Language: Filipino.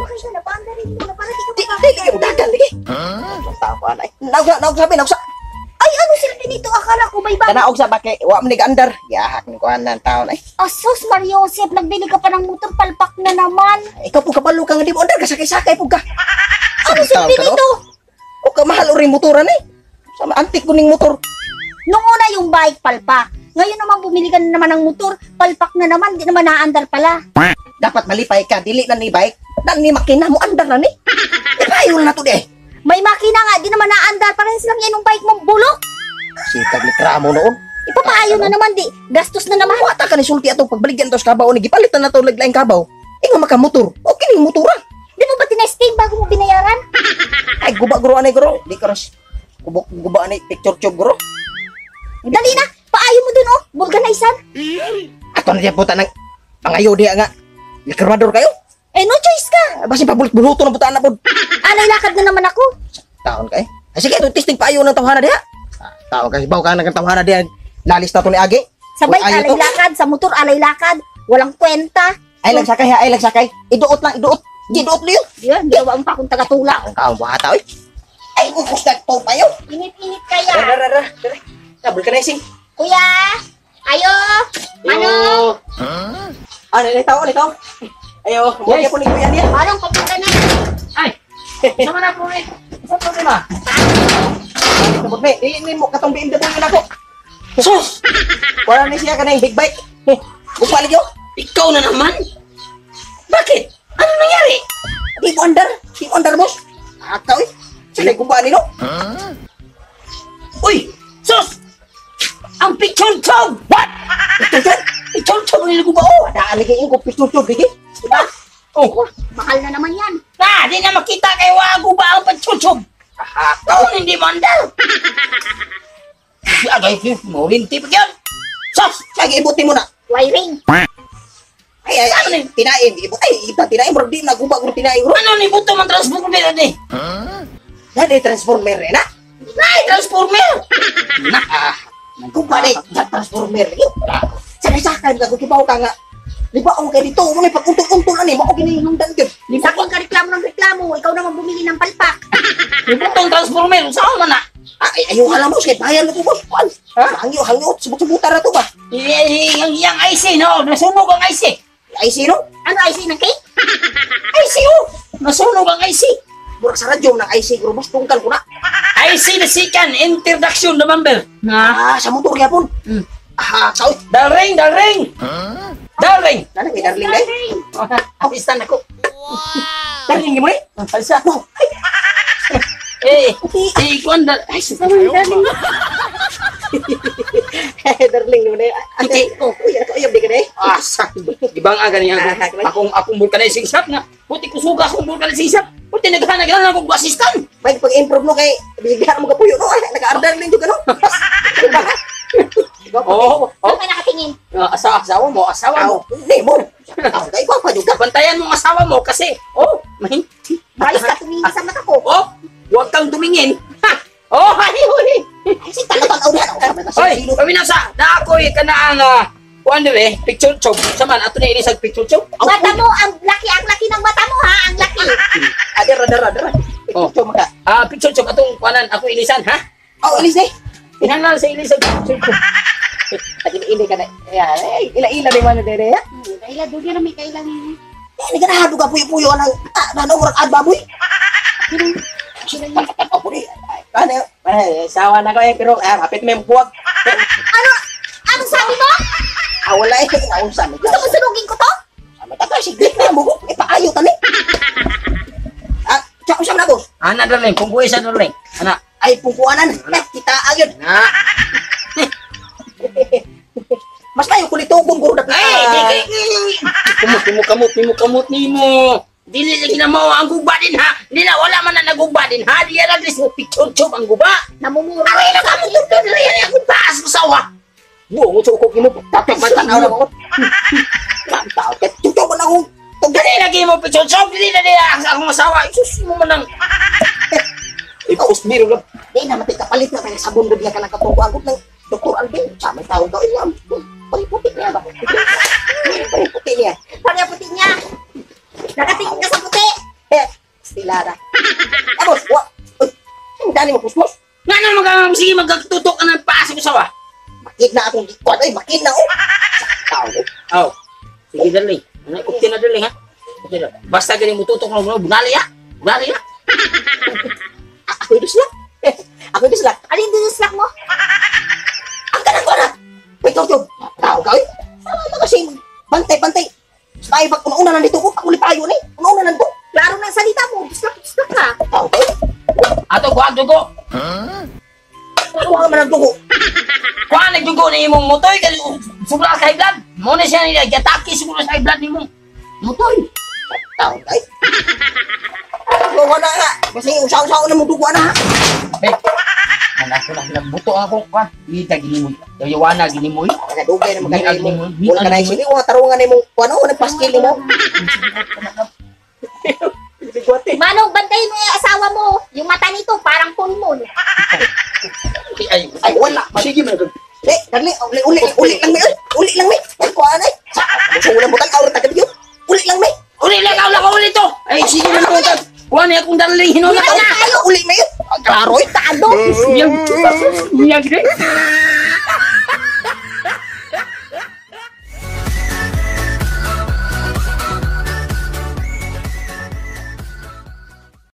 makasya na paanda rin mo na para di ka Di makakita. mo dagan lagi. Tawa na. Naog sabi, naog sa. Ay, ano silbi nito? Akala ko may bago. Kanaog sa bakit, wa man andar. Yahak ni kuan ng taon ay. Asos, Mariosep, nagbili ka pa ng motor, palpak na naman. Ikaw po kabalo ka nga di mo andar, kasakay-sakay po ka. Ano silbi nito? O ka mahal uri motoran eh. Sama antik ko ning motor. Nung una yung bike, palpak. Ngayon naman bumili ka na naman ng motor, palpak na naman, di naman naandar pala. Dapat malipay ka, dili na ni bike. Dan ni makina mo andar na ni. Ipayol na to di eh. May makina nga, di naman naandar, parehas lang yan yung bike mong bulok. Sitag ni kramo noon. Ipapaayo na naman, di. Gastos na naman. Wata ka ni sulti atong pagbaligyan tos kabaw ni gipalitan na to laglaing kabaw. Ingo makamotor. Okay ning motoran. Di mo ba tinesting bago mo binayaran? Ay guba guro anay guro. Di ka ras. Guba anay picture tube guro. Dali na, paayo mo dun, oh. Bulganisan. Ato na diyan puta ng pangayo diya nga. Likarmador kayo. Eh, no choice ka. Basi pabulit-buluto na putaan na po. Alay lakad na naman ako. Taon kay. Ay sige, ito testing payo ng tawhana diha. Taon kay baw ka ng tawhana diha. Lalis na to ni Agi. Sabay Uy, ayo alay to. lakad, sa motor alay lakad. Walang kwenta. Ay lagsakay ha, ay lagsakay. Iduot lang, iduot. Iduot liyo. Yan, ginawa ang pakong tagatula. Ang kaon bata oy. Ay ukos na to payo. Init-init kaya. Rara. Tabul ka na sing. Kuya, ayo. Ano? Ano ni tao, ni tao. Ayo, mo Yes. po ni kuya niya. Anong papunta na? Ay! Sama na po eh. Sa problema? Tabot me, dili mo katong BMW na ako. Sus! Wala ni siya kanang big bike. Upal yo. Ikaw na naman? Bakit? Ano nangyari? Di mo andar boss. Akaw eh. Sila guba ni no. Uy! Sus! Ang picture tube! What? Picture tube nila ko ba? Oh! Daan lagi ko picture bigi. Diba? Oh! Mahal na naman yan. Di na makita kay wago ba ang picture tube? Ikaw hindi mandal! Agay, morinti pa yan! Sus! Sige ibuti mo na. Wiring. Ay Ano ni? tinaim ibut ay iba tinaim bro di na guba guro tinaim bro. Ano ni buto man transformer ni? Dali transformer na. Nay, transformer! Na! Guba ni transformer yo. Sakay ka gibaw ka nga. Di ba ang kay dito mo may pag-untol-untol ani mo okay ni nungdan gyud. Sa akin ka reklamo ng reklamo, ikaw naman bumili ng palpak. Ni butong transformer, saan man na? Ay ayaw alam mo kay bayan na ko boss. Ha? Hangyo subot-subutan na to ba? Yang IC, no? Nasunog ang IC. Ay sino? Ano ay ng cake? IC, oh! Nasunog ang IC. Murag sa radyo ng IC guro boss tungkal ko na. IC the second introduction, the member. Na? Sa motor gyapon. Sao? Darling! Darling! Nana kay darling day. Apistan ako. Darling mo eh. Alsa. Kuan da... Ay, Darling. Darling mo na. Ate, uy, ato ayab di ka na eh. Gibang aga niya ako. Akong vulcanizing shop nga. Puti ko suga akong vulcanizing shop. Puti naghanag lang akong assistant. May pag-improve mo kay bigyan mo kapuyo no. Naka-order din jud ka no. Oo. Ano ka nakatingin? Asawa mo. Hindi mo. Kay ko pa juga. Bantayan mo ang asawa mo kasi, mahinti. Malis ka tumingin sa mata ko. Huwag kang tumingin. Huli. Kasi talagang na. Hoy, paminasa, na ako'y kanaan kuan dire, picture tube. Saman, ato na ilisag picture tube. Mata mo, ang laki ng mata mo ha, ang laki. Dara. Cuma ka. Picture tube, atong kuanan, ako ilisan, ha? Ilis eh. Inanal sa ilisag picture tube. Ini ka na. Ila-ila di mana dere ya. Kaila, doon na may kailan yun. Nagahado ka puyo-puyo ng urang baboy. Ako ni. Ano? Sawa na ko eh pero kapit mo yung buwag. Anong sabi mo? Wala eh. Nausan. Gusto mo sunugin ko to? Sama ka to. Siglit na mo. Ipaayo ka ni. Tsaka siya na boss. Ana darling, kung buhay sa darling. Ana. Ay pungkuanan. Kita agad. Na. Mas tayo kulitubong guro na Ay, kamot nimo. Dili lagi na mo ang guba din ha. Hindi na wala man na naguba din ha. Di yan agres mo picture tube ang guba. Namumura. Aray na kamo tube na yan ang taas ko sawa. Buong ko kimo tapos matanaw na mo. Tantao ket tuto mo na ko. Dili lagi mo picture tube. Dili na nila akong asawa. Isus mo man ang... Ikaw usbiro lang. Di na mati kapalit na kay sabon bigla ka nakatuwa agot ng Dr. Alvin. Sama tao daw iyam. Paliputi niya ba? Paliputi niya. Paano yung puti niya? Nakatingin ka sa puti. Lara. Tapos, wa. Ang dani mo kusmos. Nga naman ka, sige, magtutok ka ng paasa ko sawa. Makit na akong gikot ay, makit na oh. Tao. Oh, sige dali. Ano, kupti na dali, ha? Basta galing mo tutok na, bunali ya. Bunali ya. Ako yung dislak. Ako yung dislak. Ano yung dislak mo? Ang ganang ko na. Wait, Tog. Tao ka eh. Ano kasi, bantay. Tayo pag una nandito ko, pakulit tayo na eh. Una nandito. Klaro ng salita mo, dislak ka. Tao ka eh. Ato, kuha dugo. Huwag ka man ang dugo. Kuha nagdugo na imong motoy, kasi sumula sa high blood. Muna siya nila, gataki sumula sa high blood ni mong motoy. Tao ka eh. Gawa na nga. Kasi usaw-usaw na mong dugo na ha. Eh, ako na, nagbuto ako, kuha. Ita, ginimoy. Yawana, ginimoy. Nagadugay na magaling mo. Hindi, Wala ka na isili. Wala tarungan na mo. Ano, nagpaskil mo. Manong, bantayin mo yung asawa mo. Yung mata nito, parang pulmon. Ay, wala. Sige, man. Dali, uli lang may. Uli lang may. Ay, kuha na eh. Gusto mo lang butang aurat agad yun. Uli lang may. Uli lang, uli to. Ay, sige na naman. Kuha niya akong dali, hinula ka na. Uli may. Klaro eh. Tado. Miyag, miyag,